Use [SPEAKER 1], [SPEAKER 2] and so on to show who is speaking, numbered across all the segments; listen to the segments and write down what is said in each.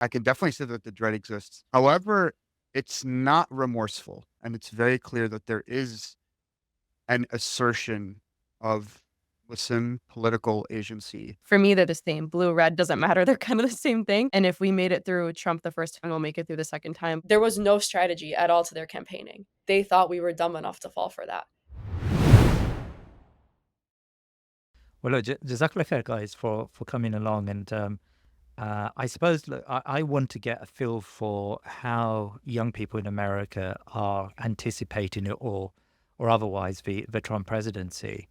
[SPEAKER 1] I can definitely say that the dread exists. However, it's not remorseful, and it's very clear that there is an assertion of Muslim political agency.
[SPEAKER 2] For me, they're the same. Blue, red, doesn't matter. They're kind of the same thing. And if we made it through Trump the first time, we'll make it through the second time. There was no strategy at all to their campaigning. They thought we were dumb enough to fall for that.
[SPEAKER 3] Well, look, Jazakallah khair, guys, for coming along. And I suppose, look, I want to get a feel for how young people in America are anticipating it, or otherwise, the Trump presidency.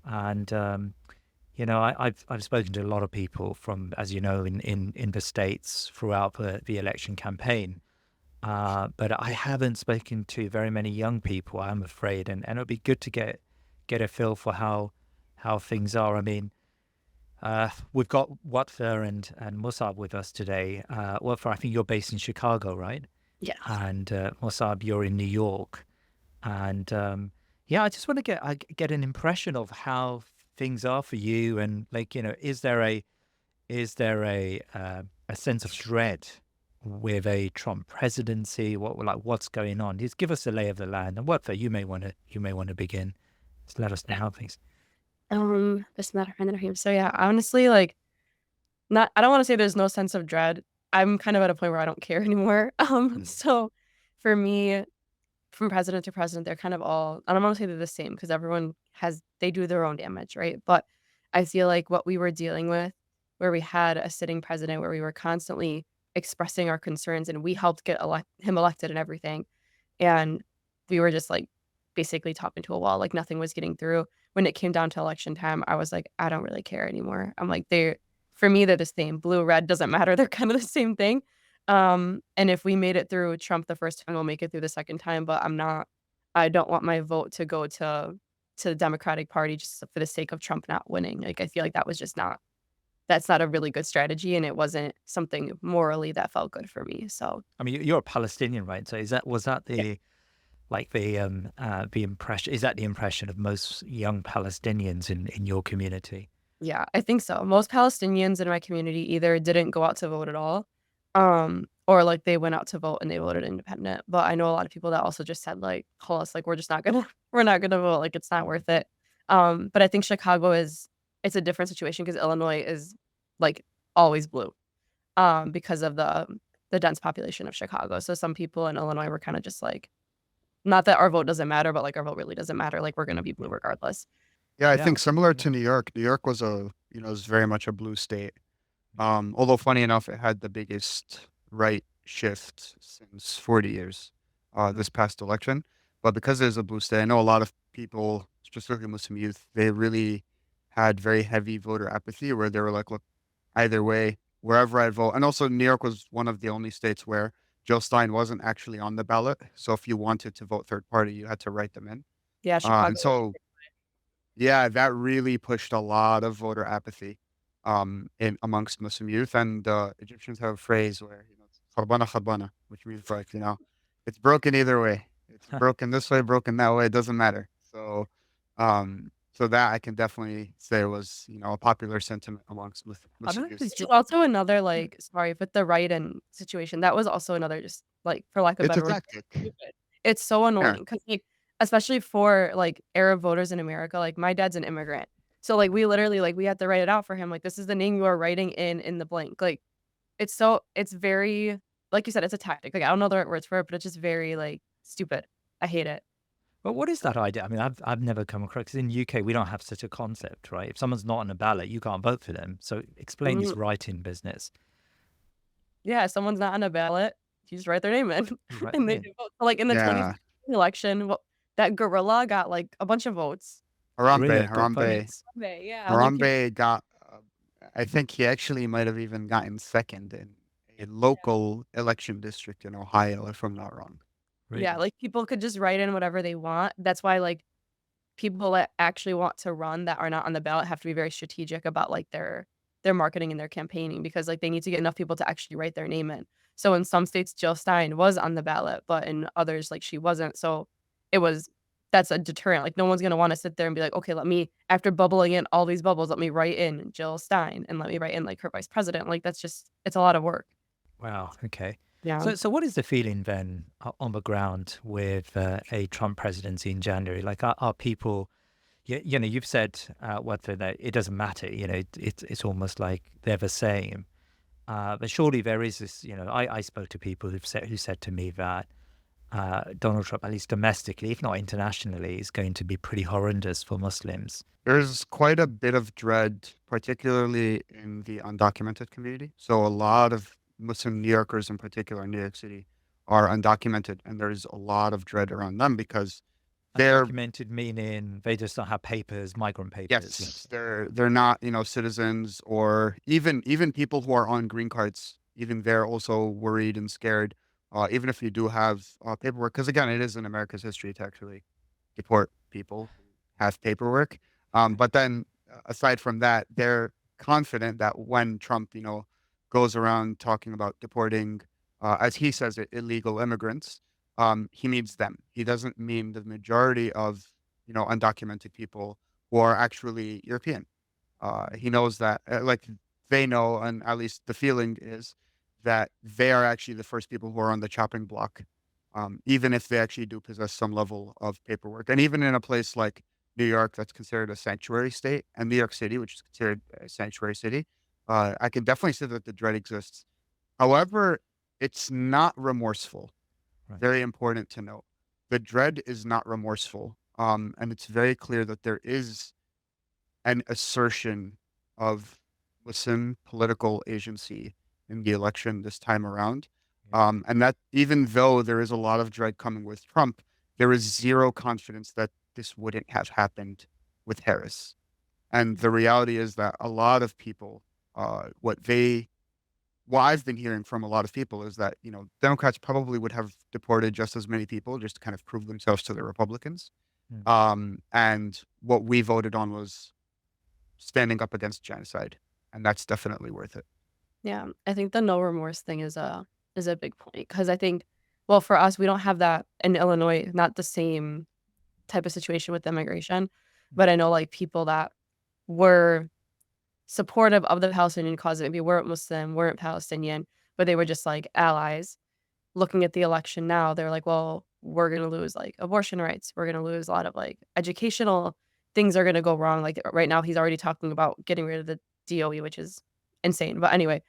[SPEAKER 3] And I've spoken to a lot of people from, as you know, in the States throughout the election campaign. But I haven't spoken to very many young people, I'm afraid, and it'll be good to get a feel for how things are. I mean, we've got Watfae and Mosaab with us today. Watfae, I think you're based in Chicago, right?
[SPEAKER 2] Yes.
[SPEAKER 3] And Mosaab, you're in New York. And yeah, I just want to get an impression of how things are for you, and like, is there a sense of dread with a Trump presidency? What's going on? Just give us a lay of the land. And Watfae, you may want to begin. Just let us know how things.
[SPEAKER 2] Bismillahirrahmanirrahim. So yeah, honestly, like, not I don't wanna say there's no sense of dread. I'm kind of at a point where I don't care anymore. So for me, from president to president, they're kind of all I don't wanna say they're the same because everyone they do their own damage, right? But I feel like what we were dealing with, where we had a sitting president, where we were constantly expressing our concerns and we helped get him elected and everything, and we were just, like, basically talking to a wall, like, nothing was getting through. When it came down to election time, I was like, "I don't really care anymore." I'm like, for me, they're the same. Blue, red, doesn't matter. They're kind of the same thing. And if we made it through Trump the first time, we'll make it through the second time, but I don't want my vote to go to the Democratic Party just for the sake of Trump not winning. Like, I feel like that's not a really good strategy, and it wasn't something morally that felt good for me, so
[SPEAKER 3] I mean, you're a Palestinian, right? So was that
[SPEAKER 2] yeah.
[SPEAKER 3] the impression? Is that the impression of most young Palestinians in your community?
[SPEAKER 2] Yeah, I think so. Most Palestinians in my community either didn't go out to vote at all, or, like, they went out to vote and they voted independent, but I know a lot of people that also just said, like, "Call us, like, we're just not gonna we're not gonna vote, like, it's not worth it." But I think Chicago it's a different situation because Illinois is, like, always blue, because of the dense population of Chicago, so some people in Illinois were kinda just like, not that our vote doesn't matter, but, like, our vote really doesn't matter, like, we're gonna be blue regardless.
[SPEAKER 1] Yeah, I
[SPEAKER 3] Yeah.
[SPEAKER 1] think similar to New York. New York was was very much a blue state. Although funny enough, it had the biggest right shift since 40 years,
[SPEAKER 3] Mm.
[SPEAKER 1] this past election. But because it is a blue state, I know a lot of people, specifically Muslim youth, they really had very heavy voter apathy where they were like, look, either way, wherever I vote. And also, New York was one of the only states where Jill Stein wasn't actually on the ballot. So if you wanted to vote third party, you had to write them in.
[SPEAKER 2] Yeah,
[SPEAKER 1] And
[SPEAKER 2] Chicago was
[SPEAKER 1] so yeah, that really pushed a lot of voter apathy, in amongst Muslim youth, and, Egyptians have a phrase where, it's "خربانة خربانة," which means, like, it's broken either way. It's broken this way, broken that way, it doesn't matter. So that I can definitely say was, a popular sentiment amongst
[SPEAKER 3] I'm
[SPEAKER 1] Muslim
[SPEAKER 3] actually
[SPEAKER 1] youth.
[SPEAKER 2] Which is also another, like sorry, with the write-in situation, that was also another just, like, for lack of a
[SPEAKER 1] It's a
[SPEAKER 2] better word,
[SPEAKER 1] tactic.
[SPEAKER 2] stupid. It's so
[SPEAKER 1] Yeah.
[SPEAKER 2] annoying because like, especially for, like, Arab voters in America, like, my dad's an immigrant. So, like, we literally, like, we had to write it out for him, like, "This is the name you are writing in the blank." Like, it's very like you said, it's a tactic. Like, I don't know the right words for it, but it's just very, like, stupid. I hate it.
[SPEAKER 3] But what is that idea? I mean, I've never come across, because in UK we don't have such a concept, right? If someone's not on a ballot, you can't vote for them. So explain
[SPEAKER 2] Mhm.
[SPEAKER 3] this writing business.
[SPEAKER 2] Yeah, if someone's not on a ballot, you just write their name in,
[SPEAKER 3] Right.
[SPEAKER 2] and they
[SPEAKER 3] Yeah.
[SPEAKER 2] do vote. So, like, in the
[SPEAKER 1] Yeah.
[SPEAKER 2] 2016 election, that gorilla got, like, a bunch of votes.
[SPEAKER 3] Really? Got
[SPEAKER 1] Harambe.
[SPEAKER 3] votes?
[SPEAKER 2] Yeah, like, people
[SPEAKER 1] Harambe got, I think he actually might have even gotten second in a local election district in Ohio, if I'm not wrong.
[SPEAKER 2] yeah,
[SPEAKER 3] Really?
[SPEAKER 2] like, people could just write in whatever they want. That's why, like, people that actually want to run that are not on the ballot have to be very strategic about, like, their marketing and their campaigning because, like, they need to get enough people to actually write their name in. So in some states, Jill Stein was on the ballot, but in others, like, she wasn't. So it was that's a deterrent. Like, no one's gonna wanna sit there and be like, "Okay, let me after bubbling in all these bubbles, let me write in Jill Stein and let me write in, like, her vice president." Like, that's just it's a lot of work.
[SPEAKER 3] Wow. Okay.
[SPEAKER 2] Yeah.
[SPEAKER 3] So what is the feeling then on the ground with a Trump presidency in January? Like, are people, you've said, Watfae, that it doesn't matter, it's almost like they're the same. But surely there is this, I spoke to people who said to me that Donald Trump, at least domestically, if not internationally, is going to be pretty horrendous for Muslims.
[SPEAKER 1] There's quite a bit of dread, particularly in the undocumented community. So a lot of Muslim New Yorkers, in particular in New York City, are undocumented, and there's a lot of dread around them because they're
[SPEAKER 3] Undocumented meaning they just don't have papers, migrant papers.
[SPEAKER 1] yes, they're not, citizens, or even people who are on green cards. Even they're also worried and scared. Even if you do have paperwork, because again, it is in America's history to actually deport people who have paperwork. But then, aside from that, they're confident that when Trump, goes around talking about deporting, as he says it, illegal immigrants, he means them. He doesn't mean the majority of, undocumented people who are actually European. He knows that, like they know, and at least the feeling is that they are actually the first people who are on the chopping block, even if they actually do possess some level of paperwork. And even in a place like New York, that's considered a sanctuary state, and New York City, which is considered a sanctuary city, I can definitely say that the dread exists. However, it's not remorseful.
[SPEAKER 3] Right.
[SPEAKER 1] Very important to note. The dread is not remorseful. And it's very clear that there is an assertion of Muslim political agency in the election this time around.
[SPEAKER 3] Yeah.
[SPEAKER 1] And that even though there is a lot of dread coming with Trump, there is zero confidence that this wouldn't have happened with Harris. And the reality is that a lot of people, what I've been hearing from a lot of people is that, Democrats probably would have deported just as many people just to kind of prove themselves to the Republicans.
[SPEAKER 3] Mm.
[SPEAKER 1] And what we voted on was standing up against genocide, and that's definitely worth it.
[SPEAKER 2] Yeah. I think the no remorse thing is a big point because I think, well, for us, we don't have that in Illinois, not the same type of situation with immigration. But I know like people that were supportive of the Palestinian cause, maybe weren't Muslim, weren't Palestinian, but they were just like allies. Looking at the election now, they're like, well, we're going to lose like abortion rights. We're going to lose a lot of like educational things are going to go wrong. Like right now, he's already talking about getting rid of the DOE, which is insane. But anyway,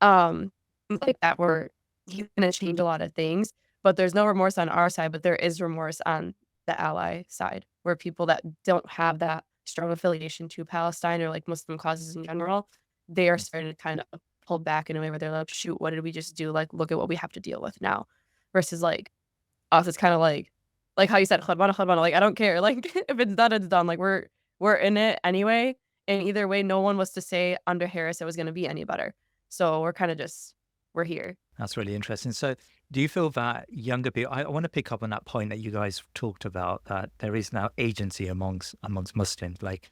[SPEAKER 2] like that, where he's going to change a lot of things, but there's no remorse on our side, but there is remorse on the ally side, where people that don't have that strong affiliation to Palestine or like Muslim causes in general, they are starting to kind of pull back in a way where they're like, shoot, what did we just do? Like, look at what we have to deal with now. Versus like us, it's kind of like how you said, khadbana, khadbana, like I don't care. Like if it's done, it's done. Like we're in it anyway. And either way, no one was to say under Harris it was gonna be any better. So we're kind of just we're here.
[SPEAKER 3] That's really interesting. So, do you feel that younger people? I want to pick up on that point that you guys talked about, that there is now agency amongst Muslims. Like,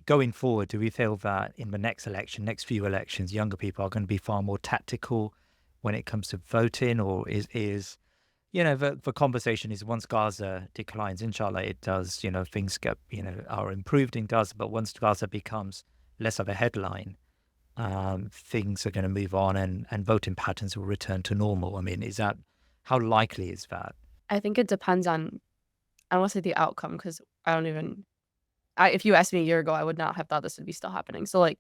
[SPEAKER 3] going forward, do we feel that in the next election, next few elections, younger people are going to be far more tactical when it comes to voting, or is the conversation is once Gaza declines, inshallah it does, things get are improved in Gaza, but once Gaza becomes less of a headline, things are going to move on and voting patterns will return to normal. I mean, how likely is that?
[SPEAKER 2] I think it depends on I don't want to say the outcome because I don't even if you asked me a year ago, I would not have thought this would be still happening. So like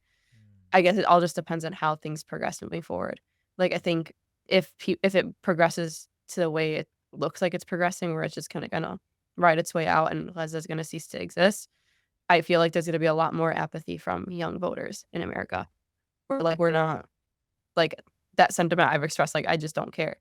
[SPEAKER 2] I guess it all just depends on how things progress moving forward. Like I think if it progresses to the way it looks like it's progressing, where it's just kind of gonna ride its way out and Gaza is gonna cease to exist, I feel like there's gonna be a lot more apathy from young voters in America. We're not like that sentiment I've expressed. Like I just don't care.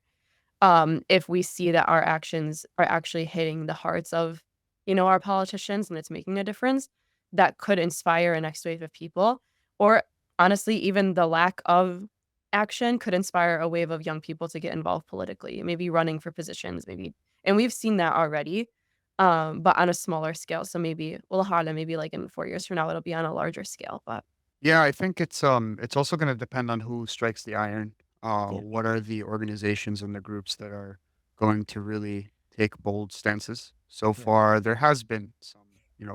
[SPEAKER 2] If we see that our actions are actually hitting the hearts of, our politicians and it's making a difference, that could inspire a next wave of people. Or honestly, even the lack of action could inspire a wave of young people to get involved politically, maybe running for positions, maybe. And we've seen that already, but on a smaller scale. So maybe, well, maybe like in 4 years from now, it'll be on a larger scale. But
[SPEAKER 1] Yeah, I think it's also going to depend on who strikes the iron.
[SPEAKER 3] Yeah.
[SPEAKER 1] What are the organizations and the groups that are going to really take bold stances? So
[SPEAKER 3] Yeah.
[SPEAKER 1] far, there has been some,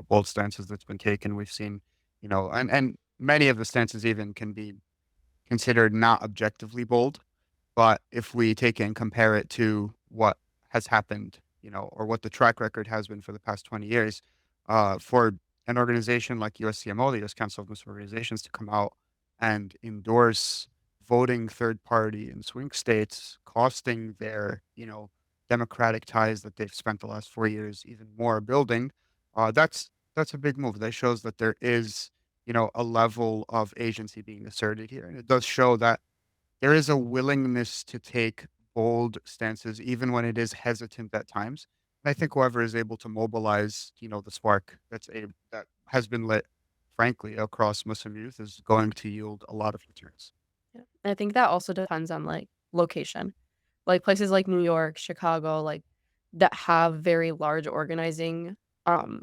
[SPEAKER 1] bold stances that's been taken. We've seen, and many of the stances even can be considered not objectively bold. But if we take it and compare it to what has happened, or what the track record has been for the past 20 years, for an organization like USCMO, the U.S. Council of Muslim Organizations, to come out and endorse voting third party in swing states, costing their, democratic ties that they've spent the last 4 years even more building, that's a big move. That shows that there is, a level of agency being asserted here. And it does show that there is a willingness to take bold stances, even when it is hesitant at times. And I think whoever is able to mobilize, the spark that has been lit, frankly, across Muslim youth is going to yield a lot of returns.
[SPEAKER 2] Yeah. And I think that also depends on like location. Like places like New York, Chicago, like that have very large organizing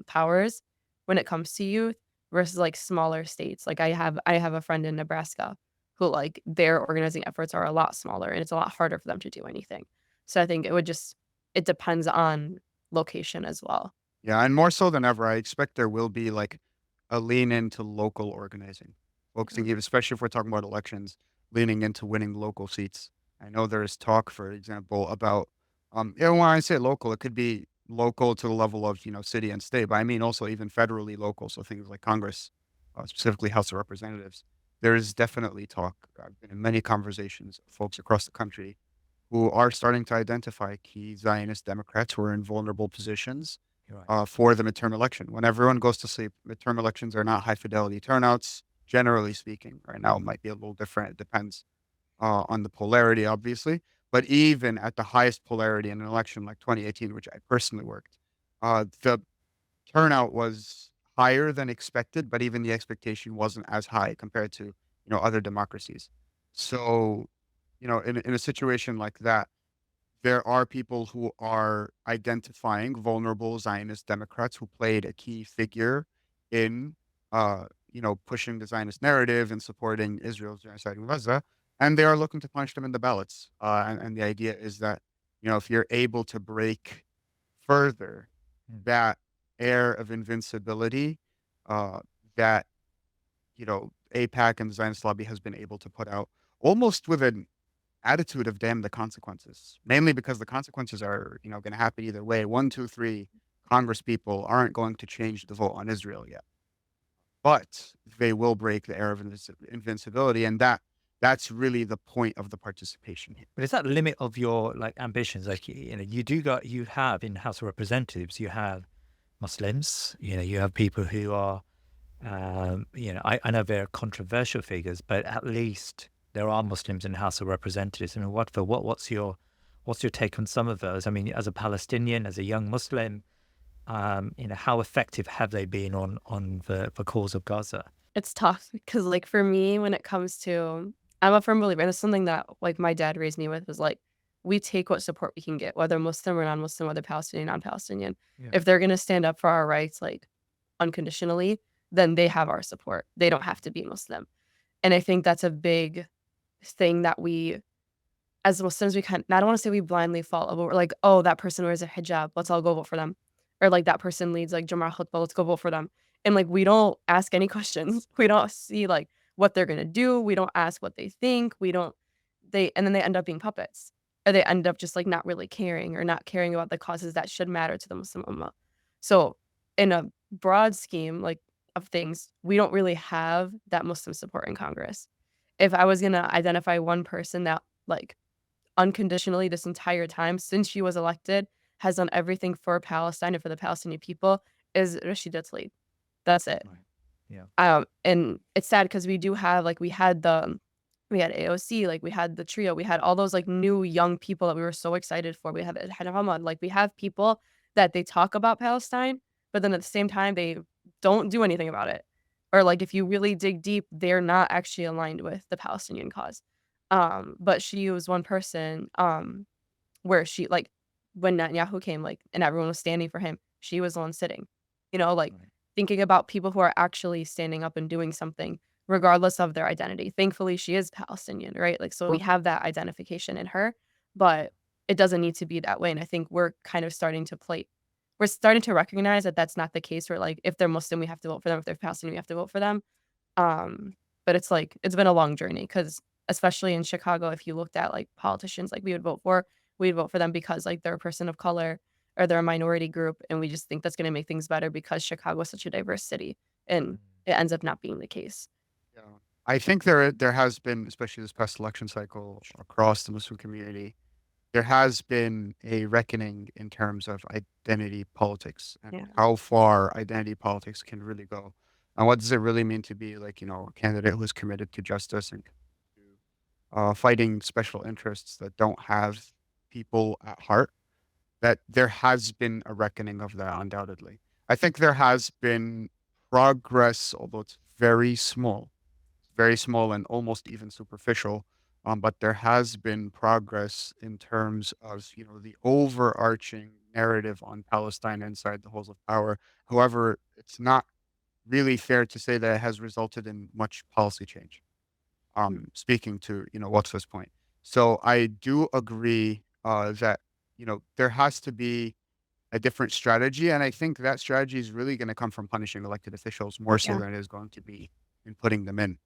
[SPEAKER 2] powers when it comes to youth versus like smaller states. Like I have a friend in Nebraska who like their organizing efforts are a lot smaller and it's a lot harder for them to do anything. So I think it depends on location as well.
[SPEAKER 1] Yeah, and more so than ever, I expect there will be like a lean into local organizing,
[SPEAKER 2] Yeah.
[SPEAKER 1] focusing, especially if we're talking about elections, leaning into winning local seats. I know there is talk, for example, about, when I say local, it could be local to the level of, city and state, but I mean also even federally local. So things like Congress, specifically House of Representatives. There is definitely talk. I've been in many conversations, with folks across the country who are starting to identify key Zionist Democrats who are in vulnerable positions
[SPEAKER 3] You're right.
[SPEAKER 1] for the midterm election. When everyone goes to sleep, midterm elections are not high fidelity turnouts, generally speaking. Right now, it might be a little different. It depends on the polarity, obviously. But even at the highest polarity in an election like 2018, which I personally worked, the turnout was higher than expected, but even the expectation wasn't as high compared to other democracies. So, in a situation like that, there are people who are identifying vulnerable Zionist Democrats who played a key figure in, pushing the Zionist narrative and supporting Israel's genocide in Gaza, and they are looking to punch them in the ballots. And the idea is that, if you're able to break further
[SPEAKER 3] Mm.
[SPEAKER 1] that air of invincibility, uh, that, APAC and the Zionist lobby has been able to put out, almost with an attitude of damn the consequences, mainly because the consequences are, going to happen either way. One, two, three Congress people aren't going to change the vote on Israel yet, but they will break the air of invincibility. And that's really the point of the participation here.
[SPEAKER 3] But is that the limit of your like ambitions? Like you have in House of Representatives, you have Muslims, you have people who are, I know they're controversial figures, but at least there are Muslims in the House of Representatives. I mean, what's your take on some of those? I mean, as a Palestinian, as a young Muslim, how effective have they been on the cause of Gaza?
[SPEAKER 2] It's tough because like for me, when it comes to I'm a firm believer, and it's something that like my dad raised me with was like we take what support we can get, whether Muslim or non-Muslim, whether Palestinian, non-Palestinian.
[SPEAKER 3] Yeah.
[SPEAKER 2] If they're gonna stand up for our rights like unconditionally, then they have our support. They don't have to be Muslim. And I think that's a big thing that we as Muslims we can I don't want to say we blindly follow, but we're like, oh, that person wears a hijab, let's all go vote for them. Or like that person leads like Jama'ah khutbah, let's go vote for them. And like we don't ask any questions. We don't see like what they're gonna do. We don't ask what they think. We don't they and then they end up being puppets. Or they end up just like not really caring or not caring about the causes that should matter to the Muslim Ummah. So in a broad scheme like of things, we don't really have that Muslim support in Congress. If I was gonna identify one person that like unconditionally this entire time since she was elected, has done everything for Palestine and for the Palestinian people is Rashida Tlaib. That's it.
[SPEAKER 3] Right. Yeah.
[SPEAKER 2] And it's sad because we do have like we had AOC, like we had the trio, we had all those like new young people that we were so excited for. We have Hannah Hamad, like we have people that they talk about Palestine, but then at the same time they don't do anything about it. Or like if you really dig deep, they're not actually aligned with the Palestinian cause. But she was one person, where she like when Netanyahu came, like, and everyone was standing for him, she was the one sitting. Like
[SPEAKER 3] Right.
[SPEAKER 2] thinking about people who are actually standing up and doing something regardless of their identity. Thankfully, she is Palestinian, right? Like, so we have that identification in her, but it doesn't need to be that way. And I think we're starting to recognize that that's not the case where like if they're Muslim, we have to vote for them. If they're Palestinian, we have to vote for them. Um, but it's like it's been a long journey because especially in Chicago, if you looked at like politicians like we'd vote for them because like they're a person of color or they're a minority group, and we just think that's going to make things better because Chicago is such a diverse city, and it ends up not being the case.
[SPEAKER 1] Yeah. I think there has been, especially this past election cycle across the Muslim community, there has been a reckoning in terms of identity politics and
[SPEAKER 2] Yeah.
[SPEAKER 1] how far identity politics can really go. And what does it really mean to be like, a candidate who's committed to justice and to fighting special interests that don't have people at heart? That there has been a reckoning of that, undoubtedly. I think there has been progress, although it's very small and almost even superficial. But there has been progress in terms of, the overarching narrative on Palestine inside the halls of power. However, it's not really fair to say that it has resulted in much policy change. Speaking to, Watford's point. So I do agree that, there has to be a different strategy. And I think that strategy is really going to come from punishing elected officials more so
[SPEAKER 2] Yeah.
[SPEAKER 1] than it is going to be in putting them in.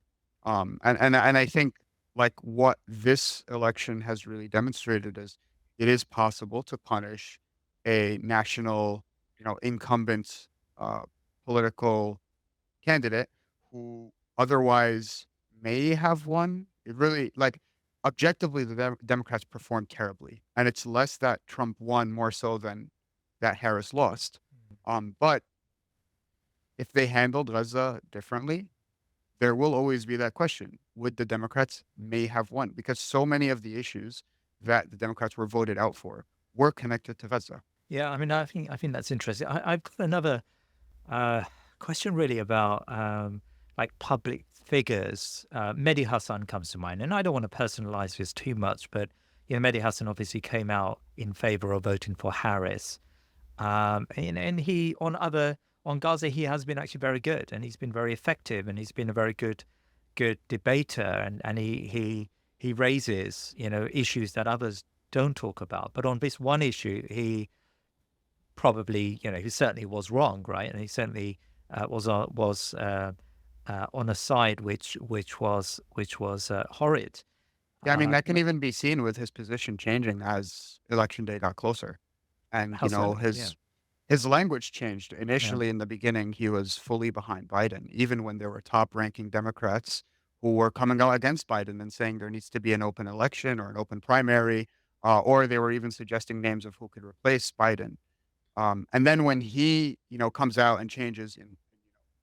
[SPEAKER 1] And I think like what this election has really demonstrated is it is possible to punish a national, incumbent uh, political candidate who otherwise may have won. It really like objectively the Democrats performed terribly, and it's less that Trump won more so than that Harris lost. But if they handled Gaza differently, there will always be that question: would the Democrats may have won? Because so many of the issues that the Democrats were voted out for were connected to Gaza.
[SPEAKER 3] Yeah, I mean, I think that's interesting. I've got another uh, question really about like public figures. Mehdi Hassan comes to mind, and I don't want to personalize this too much, but Mehdi Hassan obviously came out in favor of voting for Harris. And he on Gaza he has been actually very good, and he's been very effective, and he's been a very good debater, and he raises issues that others don't talk about. But on this one issue, he probably he certainly was wrong, right? And he certainly was on a side which was horrid.
[SPEAKER 1] Yeah, I mean, that can
[SPEAKER 3] But
[SPEAKER 1] even be seen with his position changing as election day got closer. And,
[SPEAKER 3] how so? Yeah,
[SPEAKER 1] his language changed.
[SPEAKER 3] yeah,
[SPEAKER 1] Initially, in the beginning, he was fully behind Biden, even when there were top-ranking Democrats who were coming out against Biden and saying there needs to be an open election or an open primary, or they were even suggesting names of who could replace Biden. And then when he, comes out and changes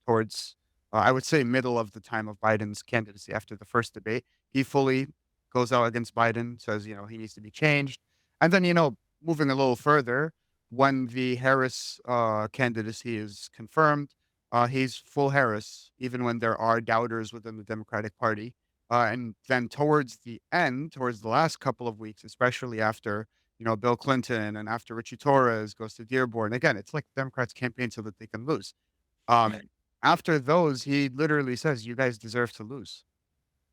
[SPEAKER 1] towards, I would say, middle of the time of Biden's candidacy after the first debate, he fully goes out against Biden, says, he needs to be changed. And then, moving a little further, when the Harris candidacy is confirmed, he's full Harris, even when there are doubters within the Democratic Party. And then towards the end, towards the last couple of weeks, especially after, Bill Clinton and after Richie Torres goes to Dearborn, again, it's like Democrats campaign so that they can lose.
[SPEAKER 3] right.
[SPEAKER 1] Um, After those, he literally says, "You guys deserve to lose."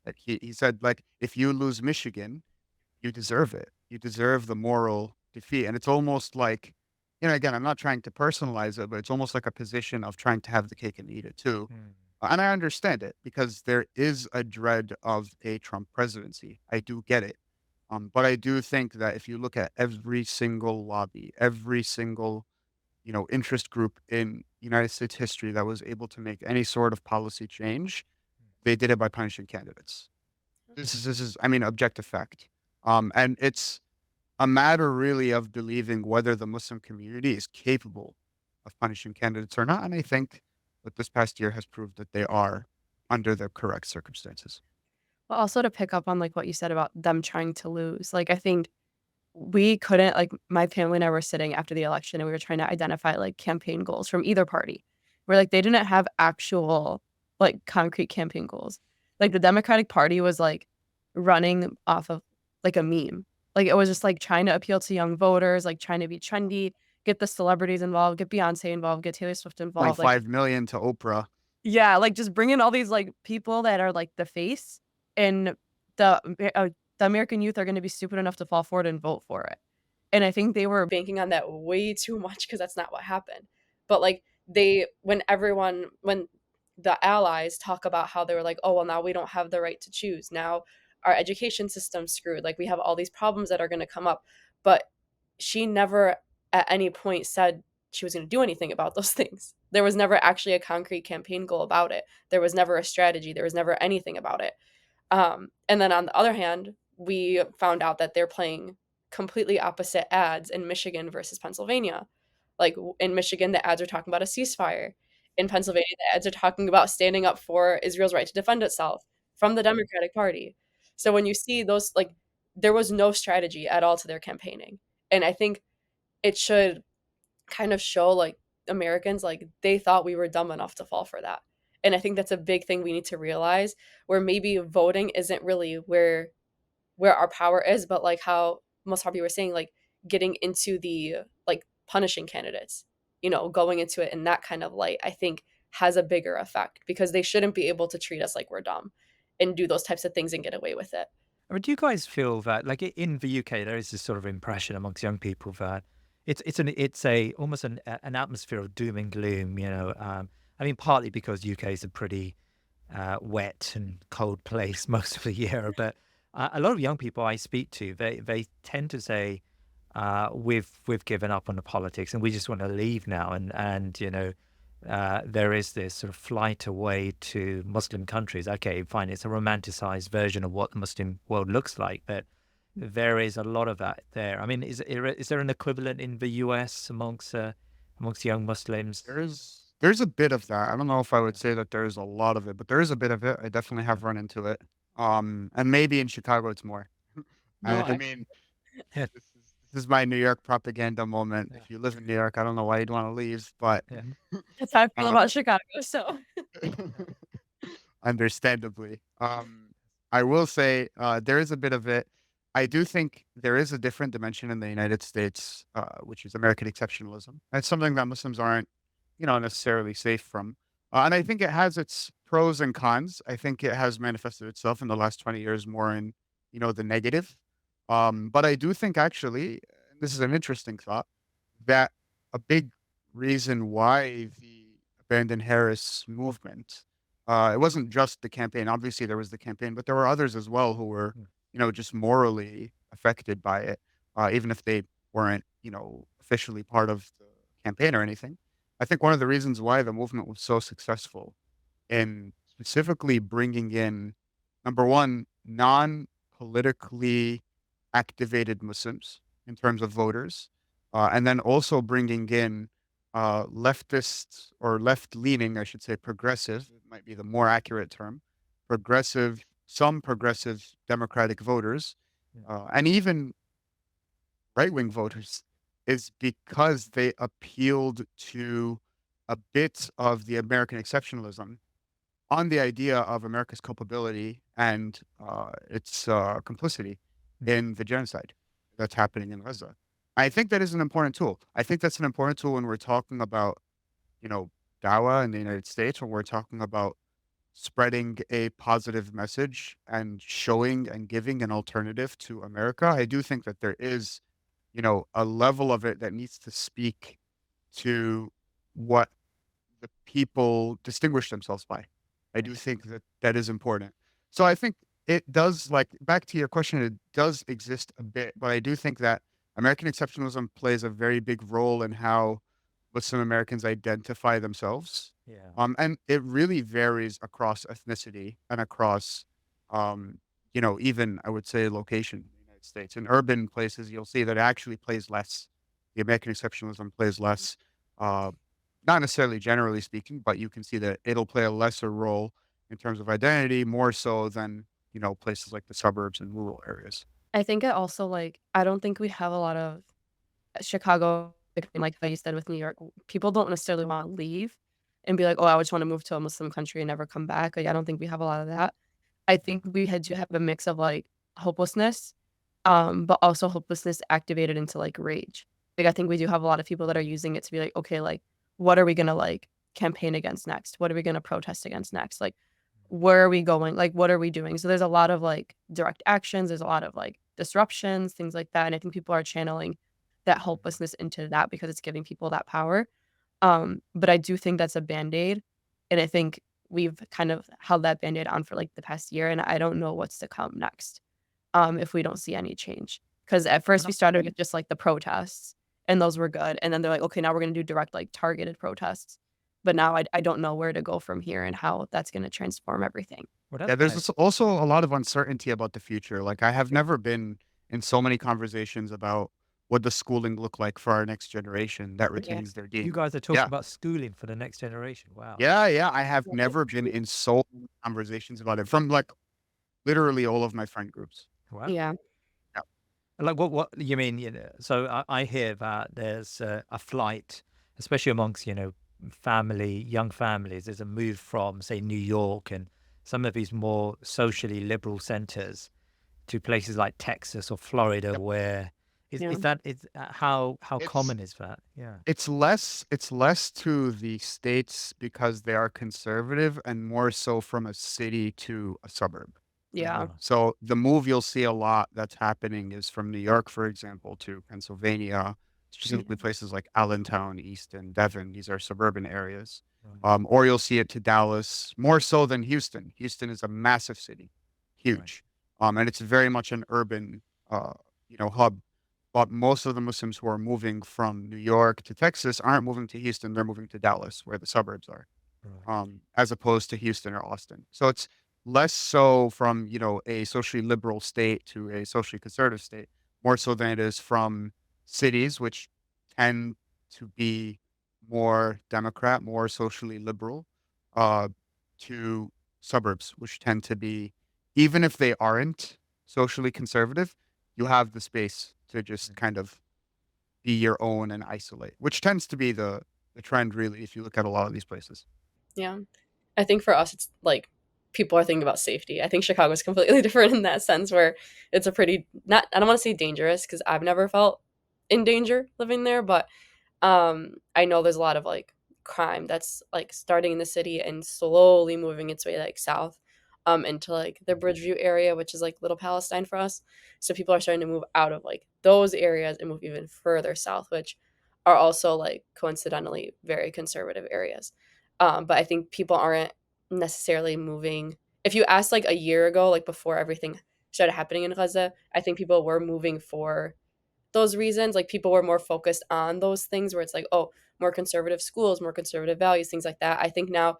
[SPEAKER 1] Like he said, like, "If you lose Michigan, you deserve it. You deserve the moral defeat." And it's almost like, again, I'm not trying to personalize it, but it's almost like a position of trying to have the cake and eat it too.
[SPEAKER 3] Mm.
[SPEAKER 1] And I understand it because there is a dread of a Trump presidency. I do get it. But I do think that if you look at every single lobby, every single interest group in United States history that was able to make any sort of policy change, they did it by punishing candidates. This is, I mean, objective fact. And it's a matter really of believing whether the Muslim community is capable of punishing candidates or not. And I think that this past year has proved that they are under the correct circumstances.
[SPEAKER 2] But also to pick up on like what you said about them trying to lose, like I think we couldn't like my family and I were sitting after the election and we were trying to identify like campaign goals from either party. Where like they didn't have actual like concrete campaign goals. Like the Democratic Party was like running off of like a meme. Like it was just like trying to appeal to young voters, like trying to be trendy, get the celebrities involved, get Beyonce involved, get Taylor Swift
[SPEAKER 1] Point
[SPEAKER 2] involved. Like
[SPEAKER 1] 5 million to Oprah.
[SPEAKER 2] yeah, like, just bring in all these, like, people that are, like, the face, and the American youth are gonna be stupid enough to fall for it and vote for it. And I think they were banking on that way too much because that's not what happened. But, like, when the allies talk about how they were like, "Oh, well, now we don't have the right to choose. Now our education system's screwed. Like we have all these problems that are going to come up. But she never at any point said she was going to do anything about those things. There was never actually a concrete campaign goal about it. There was never a strategy. There was never anything about it. And then on the other hand, we found out that they're playing completely opposite ads in Michigan versus Pennsylvania. Like in Michigan, the ads are talking about a ceasefire. In Pennsylvania, the ads are talking about standing up for Israel's right to defend itself from the Democratic Party. So when you see those, like, there was no strategy at all to their campaigning. And I think it should kind of show like Americans, like they thought we were dumb enough to fall for that. And I think that's a big thing we need to realize, where maybe voting isn't really where our power is, but like how Mosaab were saying, like getting into the like punishing candidates, going into it in that kind of light, I think has a bigger effect, because they shouldn't be able to treat us like we're dumb and do those types of things and get away with it.
[SPEAKER 3] I mean, do you guys feel that, like in the UK, there is this sort of impression amongst young people that it's a almost an atmosphere of doom and gloom, I mean, partly because UK is a pretty wet and cold place most of the year, but a lot of young people I speak to, they tend to say, we've given up on the politics and we just want to leave now, and there is this sort of flight away to Muslim countries. Okay, fine, it's a romanticized version of what the Muslim world looks like, but there is a lot of that there. I mean, is there an equivalent in the US amongst young Muslims?
[SPEAKER 1] There's a bit of that. I don't know if I would say that there's a lot of it, but there is a bit of it. I definitely have run into it. And maybe in Chicago it's more.
[SPEAKER 3] No,
[SPEAKER 1] I mean,
[SPEAKER 3] yeah,
[SPEAKER 1] this is my New York propaganda moment.
[SPEAKER 3] yeah,
[SPEAKER 1] If you live in New York, I don't know why you'd want to leave, but
[SPEAKER 3] yeah.
[SPEAKER 2] That's how I feel
[SPEAKER 1] um,
[SPEAKER 2] about Chicago. So
[SPEAKER 1] understandably. I will say there is a bit of it. I do think there is a different dimension in the United States, which is American exceptionalism. That's something that Muslims aren't, necessarily safe from. And I think it has its pros and cons. I think it has manifested itself in the last 20 years more in, the negative. But I do think actually, and this is an interesting thought, that a big reason why the Abandon Harris movement, it wasn't just the campaign. Obviously, there was the campaign, but there were others as well who were,
[SPEAKER 3] Mm.
[SPEAKER 1] just morally affected by it, even if they weren't, officially part of the campaign or anything. I think one of the reasons why the movement was so successful in specifically bringing in, number one, non-politically activated Muslims in terms of voters, and then also bringing in leftist or left-leaning, I should say, progressive, it might be the more accurate term, some progressive Democratic voters,
[SPEAKER 3] Yeah.
[SPEAKER 1] and even right-wing voters, is because they appealed to a bit of the American exceptionalism on the idea of America's culpability and its complicity
[SPEAKER 3] Mm.
[SPEAKER 1] in the genocide that's happening in Gaza. I think that is an important tool. I think that's an important tool when we're talking about, dawah in the United States, when we're talking about spreading a positive message and showing and giving an alternative to America. I do think that there is, a level of it that needs to speak to what the people distinguish themselves by. I do think that that is important. So I think it does, like, back to your question, it does exist a bit, but I do think that American exceptionalism plays a very big role in how Muslim Americans identify themselves.
[SPEAKER 3] Yeah.
[SPEAKER 1] And it really varies across ethnicity and across, even I would say location in the United States. In urban places, you'll see that it actually plays less. The American exceptionalism plays less. Uh, Not necessarily generally speaking, but you can see that it'll play a lesser role in terms of identity, more so than, places like the suburbs and rural areas.
[SPEAKER 2] I think it also like I don't think we have a lot of Chicago, like how you said with New York, people don't necessarily want to leave and be like, oh, I just want to move to a Muslim country and never come back. Like I don't think we have a lot of that. I think we had to have a mix of like hopelessness, but also hopelessness activated into like rage. Like I think we do have a lot of people that are using it to be like, okay, like what are we gonna like campaign against next? What are we gonna protest against next? Like where are we going? Like what are we doing? So there's a lot of like direct actions, there's a lot of like disruptions, things like that. And I think people are channeling that hopelessness into that because it's giving people that power. But I do think that's a band-aid. And I think we've kind of held that Band-Aid on for, like, the past year, and I don't know what's to come next, if we don't see any change. Because at first we started with just, like, the protests, and those were good, and then they're like, "Okay, now we're gonna do direct, like, targeted protests." But now I don't know where to go from here and how that's gonna transform everything.
[SPEAKER 3] Well,
[SPEAKER 1] Yeah,
[SPEAKER 3] that's
[SPEAKER 1] there's
[SPEAKER 3] nice.
[SPEAKER 1] also a lot of uncertainty about the future. Like, I have never been in so many conversations about what the schooling look like for our next generation that
[SPEAKER 2] Yeah.
[SPEAKER 1] retains their
[SPEAKER 3] You
[SPEAKER 1] dean.
[SPEAKER 3] guys are talking
[SPEAKER 1] Yeah.
[SPEAKER 3] about schooling for the next generation. Wow.
[SPEAKER 1] Yeah, I have
[SPEAKER 2] Right.
[SPEAKER 1] never been in so many conversations about it from, like, literally all of my friend groups.
[SPEAKER 3] Wow.
[SPEAKER 2] Yeah.
[SPEAKER 1] Yeah.
[SPEAKER 3] Like what you mean? So I hear that there's a flight, especially amongst young families. There's a move from say New York and some of these more socially liberal centers to places like Texas or Florida,
[SPEAKER 1] Yep.
[SPEAKER 3] where
[SPEAKER 2] Yeah.
[SPEAKER 3] is how
[SPEAKER 1] It's
[SPEAKER 3] common is that? Yeah.
[SPEAKER 1] it's less to the states because they are conservative and more so from a city to a suburb.
[SPEAKER 2] Yeah.
[SPEAKER 3] Ah,
[SPEAKER 1] So the move you'll see a lot that's happening is from New York, for example, to Pennsylvania,
[SPEAKER 2] Yeah.
[SPEAKER 1] specifically places like Allentown, Easton, Devon. These are suburban areas.
[SPEAKER 3] right,
[SPEAKER 1] Or you'll see it to Dallas, more so than Houston. Houston is a massive city,
[SPEAKER 3] right.
[SPEAKER 1] huge, and it's very much an urban, hub. But most of the Muslims who are moving from New York to Texas aren't moving to Houston; they're moving to Dallas, where the suburbs are,
[SPEAKER 3] Right.
[SPEAKER 1] as opposed to Houston or Austin. So it's less so from, a socially liberal state to a socially conservative state, more so than it is from cities, which tend to be more Democrat, more socially liberal, uh, to suburbs, which tend to be, even if they aren't socially conservative, you have the space to just
[SPEAKER 3] Right.
[SPEAKER 1] kind of be your own and isolate, which tends to be the trend, really, if you look at a lot of these places.
[SPEAKER 2] Yeah. I think for us, it's like people are thinking about safety. I think Chicago's completely different in that sense, where it's a pretty not. I don't want to say dangerous because I've never felt in danger living there, but I know there's a lot of like crime that's like starting in the city and slowly moving its way like south, into like the Bridgeview area, which is like Little Palestine for us. So people are starting to move out of like those areas and move even further south, which are also like coincidentally very conservative areas. But I think people aren't necessarily moving. If you asked like a year ago, like before everything started happening in Gaza, I think people were moving for those reasons. Like people were more focused on those things where it's like, oh, more conservative schools, more conservative values, things like that. I think now,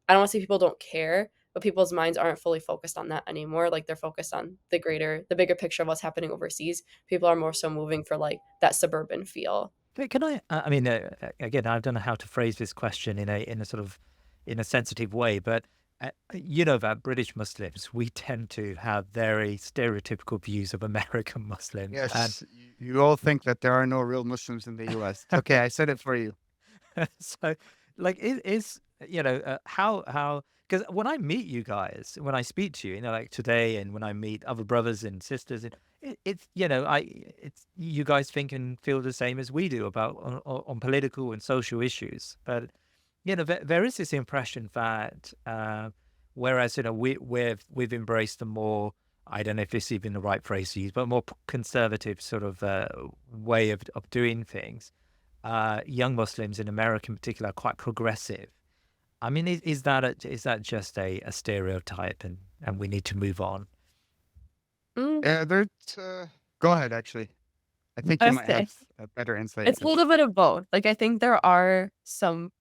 [SPEAKER 2] I don't want to say people don't care, but people's minds aren't fully focused on that anymore. Like they're focused on the bigger picture of what's happening overseas. People are more so moving for like that suburban feel.
[SPEAKER 3] But can I? I mean, again, I don't know how to phrase this question in a sort of in a sensitive way, but you know that British Muslims, we tend to have very stereotypical views of American Muslims, and
[SPEAKER 1] Yes, you all think that there are no real Muslims in the US. It's okay, I said it for you.
[SPEAKER 3] so like is how because when I meet you guys, when I speak to you, like today, and when I meet other brothers and sisters, it's it's you guys think and feel the same as we do about on political and social issues, but there is this impression that whereas we've embraced the more, I don't know if this is even the right phrase to use, but more conservative sort of way of doing things. Young Muslims in America in particular are quite progressive. I mean, is that just a stereotype, and we need to move on?
[SPEAKER 2] Mm,
[SPEAKER 1] There's, go ahead, actually. I think you
[SPEAKER 2] I
[SPEAKER 1] might
[SPEAKER 2] say
[SPEAKER 1] have a better insight
[SPEAKER 2] it's a
[SPEAKER 1] into
[SPEAKER 2] little bit of both. Like I think there are some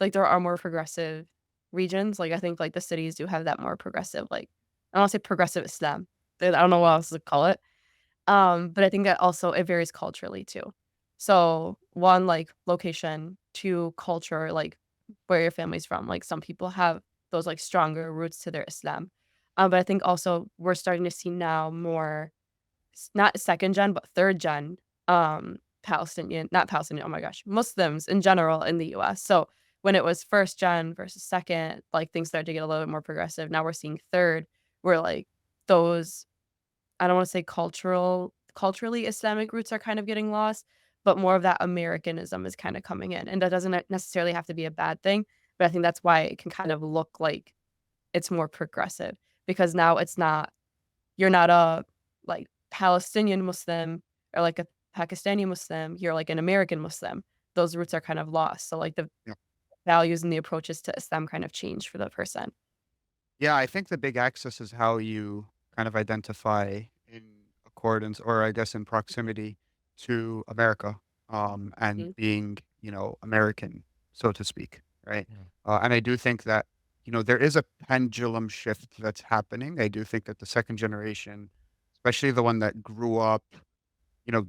[SPEAKER 2] like there are more progressive regions. Like I think like the cities do have that more progressive, like I don't want to say progressive Islam. I don't know what else to call it. But I think that also it varies culturally too. So one, like location, two, culture, like where your family's from. Like some people have those like stronger roots to their Islam. But I think also we're starting to see now more not second gen, but third gen Palestinian, not Palestinian, oh my gosh, Muslims in general in the US. So when it was first gen versus second, like things started to get a little bit more progressive. Now we're seeing third, where like those I don't wanna say culturally Islamic roots are kind of getting lost, but more of that Americanism is kinda coming in, and that doesn't necessarily have to be a bad thing, but I think that's why it can kind of look like it's more progressive, because now it's not you're not a, like, Palestinian Muslim or, like, a Pakistani Muslim, you're, like, an American Muslim. Those roots are kind of lost, so, like, the
[SPEAKER 1] yeah.
[SPEAKER 2] values and the approaches to Islam kind of change for the person.
[SPEAKER 1] Yeah, I think the big axis is how you kind of identify in accordance, or I guess in proximity to America, and
[SPEAKER 2] Mhm.
[SPEAKER 1] being, American, so to speak, right?
[SPEAKER 3] Yeah.
[SPEAKER 1] And I do think that, there is a pendulum shift that's happening. I do think that the second generation, especially the one that grew up,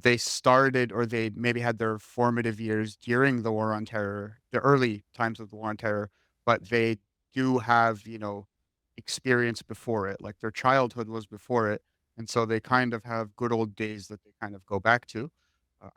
[SPEAKER 1] they started or they maybe had their formative years during the war on terror, the early times of the war on terror, but they do have, experience before it. Like their childhood was before it. And so they kind of have good old days that they kind of go back to.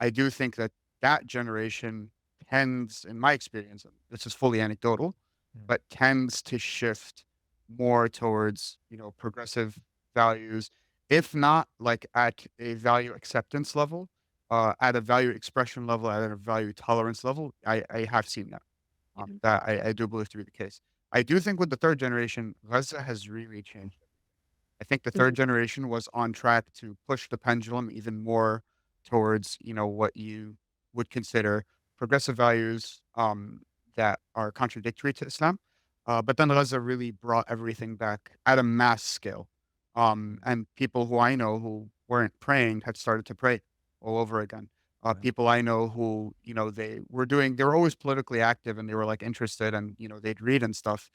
[SPEAKER 1] I do think that that generation tends, in my experience, and this is fully anecdotal,
[SPEAKER 3] Mm.
[SPEAKER 1] but tends to shift more towards, progressive values, if not like at a value acceptance level, at a value expression level, at a value tolerance level. I have seen that.
[SPEAKER 2] Yeah.
[SPEAKER 1] That I do believe to be the case. I do think with the third generation, Gaza has really changed. I think the third
[SPEAKER 2] Mhm.
[SPEAKER 1] generation was on track to push the pendulum even more towards, what you would consider progressive values, that are contradictory to Islam. But then Gaza really brought everything back at a mass scale. And people who I know who weren't praying had started to pray all over again.
[SPEAKER 3] Right.
[SPEAKER 1] People I know who, they were always politically active and they were like interested and, they'd read and stuff.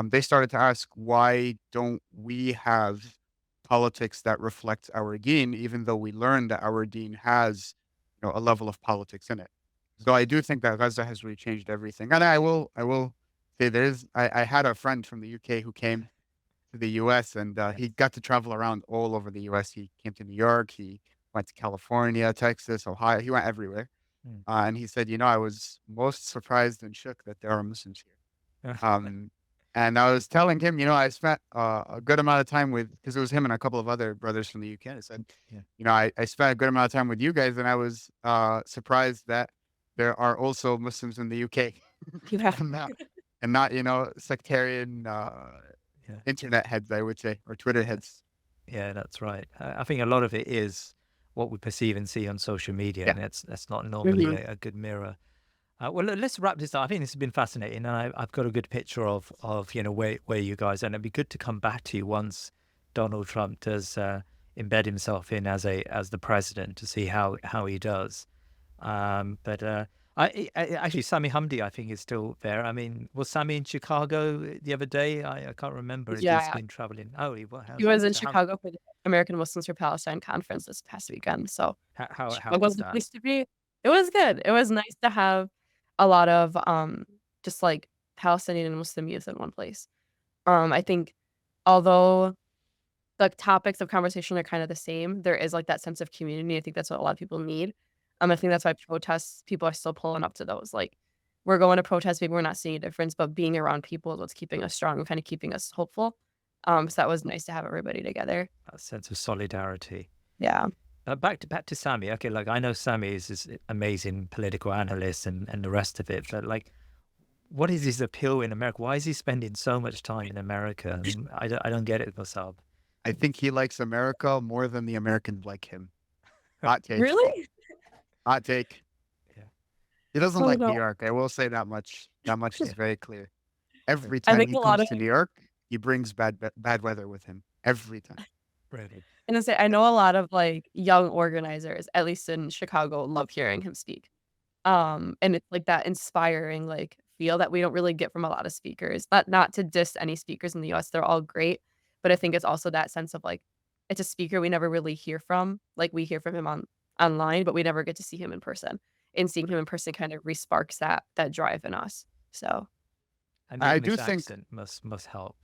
[SPEAKER 1] They started to ask, why don't we have politics that reflects our deen, even though we learned that our deen has, a level of politics in it. So I do think that Gaza has really changed everything. And I will say I had a friend from the UK who came to the US and he got to travel around all over the US. He came to New York, he went to California, Texas, Ohio, he went everywhere.
[SPEAKER 3] Mm.
[SPEAKER 1] And he said, I was most surprised and shook that there are Muslims here. Um, and I was telling him, I spent a good amount of time with, because it was him and a couple of other brothers from the UK. I said,
[SPEAKER 3] Yeah.
[SPEAKER 1] I spent a good amount of time with you guys, and I was surprised that there are also Muslims in the UK,
[SPEAKER 2] Yeah.
[SPEAKER 1] and not, and not, sectarian
[SPEAKER 3] Yeah.
[SPEAKER 1] internet heads, I would say, or Twitter heads.
[SPEAKER 3] Yeah, that's right. I think a lot of it is what we perceive and see on social media,
[SPEAKER 1] Yeah.
[SPEAKER 3] and that's not normally
[SPEAKER 2] Mhm.
[SPEAKER 3] a good mirror. Well, let's wrap this up. I think this has been fascinating, and I've got a good picture of where you guys are, and it'd be good to come back to you once Donald Trump does embed himself in as the president to see how he does. But actually, Sami Hamdi, I think, is still there. I mean, was Sami in Chicago the other day? I can't remember if he's
[SPEAKER 2] Yeah.
[SPEAKER 3] been traveling. Oh,
[SPEAKER 2] He was in
[SPEAKER 3] so
[SPEAKER 2] Chicago for the American Muslims for Palestine conference this past weekend, so
[SPEAKER 3] how
[SPEAKER 2] Chicago
[SPEAKER 3] was
[SPEAKER 2] was the
[SPEAKER 3] that?
[SPEAKER 2] place to be. It was good. It was nice to have a lot of, just, like, Palestinian and Muslim youth in one place. I think although the topics of conversation are kind of the same, there is, like, that sense of community. I think that's what a lot of people need. I think that's why protests people are still pulling up to those, like, we're going to protest, maybe we're not seeing a difference, but being around people is what's keeping us strong and kinda keeping us hopeful. So that was nice to have everybody together.
[SPEAKER 3] A sense of solidarity.
[SPEAKER 2] Yeah.
[SPEAKER 3] Back to Sammy. Okay, like I know Sammy is this amazing political analyst and the rest of it, but like, what is his appeal in America? Why is he spending so much time in America? I don't get it, Mosaab.
[SPEAKER 1] I think he likes America more than the Americans like him. Hot take.
[SPEAKER 2] Really?
[SPEAKER 1] Hot take.
[SPEAKER 3] Yeah.
[SPEAKER 1] He doesn't
[SPEAKER 2] Oh,
[SPEAKER 1] like New
[SPEAKER 2] no.
[SPEAKER 1] York. I will say that much. That much is very clear. Every
[SPEAKER 2] I
[SPEAKER 1] time
[SPEAKER 2] think
[SPEAKER 1] he
[SPEAKER 2] a lot
[SPEAKER 1] comes
[SPEAKER 2] of
[SPEAKER 1] to New York, he brings bad weather with him. Every time.
[SPEAKER 3] Really?
[SPEAKER 2] and to say I know a lot of, like, young organizers, at least in Chicago, love hearing him speak. And it's, like, that inspiring, like, feel that we don't really get from a lot of speakers. Not to diss any speakers in the US, they're all great, but I think it's also that sense of, like, it's a speaker we never really hear from. Like, we hear from him online, but we never get to see him in person. And seeing him in person kind of resparks that drive in us. So,
[SPEAKER 3] And the
[SPEAKER 1] I do
[SPEAKER 3] English
[SPEAKER 1] think
[SPEAKER 3] accent must help.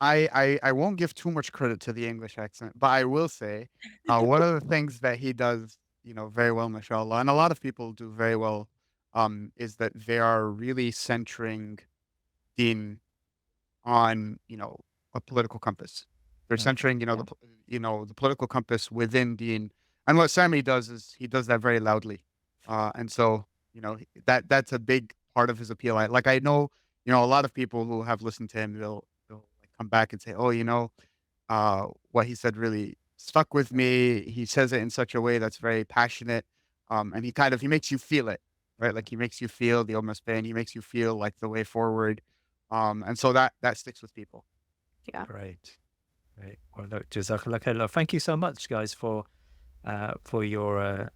[SPEAKER 1] I won't give too much credit to the English accent, but I will say, one of the things that he does, very well, mashallah, and a lot of people do very well, is that they are really centering Deen on, a political compass. They're
[SPEAKER 3] Okay.
[SPEAKER 1] centering,
[SPEAKER 2] yeah.
[SPEAKER 1] the political compass within Deen. And what Sami does is he does that very loudly. And so, that's a big part of his appeal. I know, a lot of people who have listened to him, they'll like come back and say, oh, what he said really stuck with me. He says it in such a way that's very passionate. And he makes you feel it. right? Like he makes you feel the almost pain. He makes you feel like the way forward. And so that sticks with people.
[SPEAKER 2] Yeah.
[SPEAKER 3] Great. Great. Well, look, Jazakallah khair. Look, thank you so much, guys, for your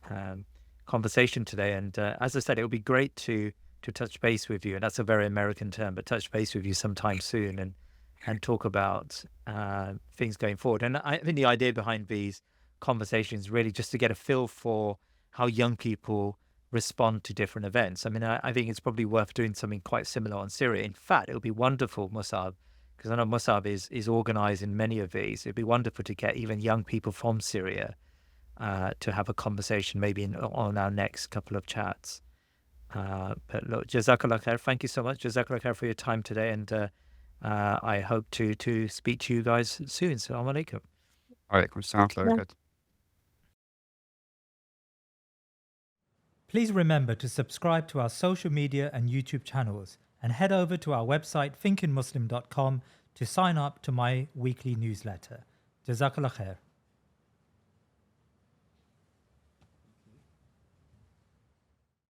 [SPEAKER 3] conversation today. And as I said, it would be great to touch base with you. And that's a very American term, but touch base with you sometime soon and talk about things going forward. And I think the idea behind these conversations really just to get a feel for how young people respond to different events. I mean, I think it's probably worth doing something quite similar on Syria. In fact, it would be wonderful, Mosaab, because I know Mosaab is organized in many of these. It'd be wonderful to get even young people from Syria to have a conversation maybe on our next couple of chats. But look, Jazakallah khair. Thank you so much. Jazakallah khair for your time today. And I hope to speak to you guys soon. Assalamu alaikum.
[SPEAKER 1] Alaikum salam wa
[SPEAKER 2] Yeah.
[SPEAKER 1] barakatuh.
[SPEAKER 4] Please remember to subscribe to our social media and YouTube channels and head over to our website thinkingmuslim.com to sign up to my weekly newsletter. Jazakallah khair.